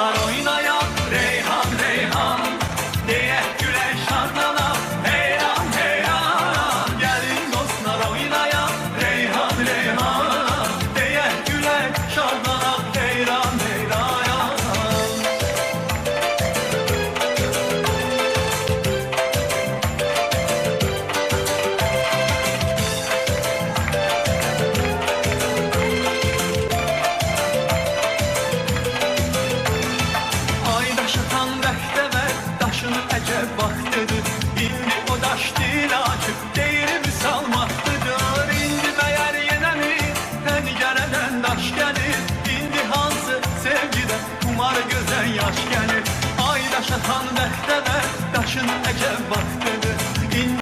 dostlar oynaya, Reyhan Reyhan diye gülen şardana, heyran heyran. Gelin dostlar oynaya, Reyhan Reyhan diye gülen şardana, heyran heyran. Əcəb vaxtıdır, indi o daş dil açıb deyirimi salmaqdıdır. İndi məyər yenə mi təngərədən daş gəlir? İndi hansı sevgidən kumar gözən yaş gəlir? Ay daş atan bəxtəvər, daşın əcəb vaxtıdır.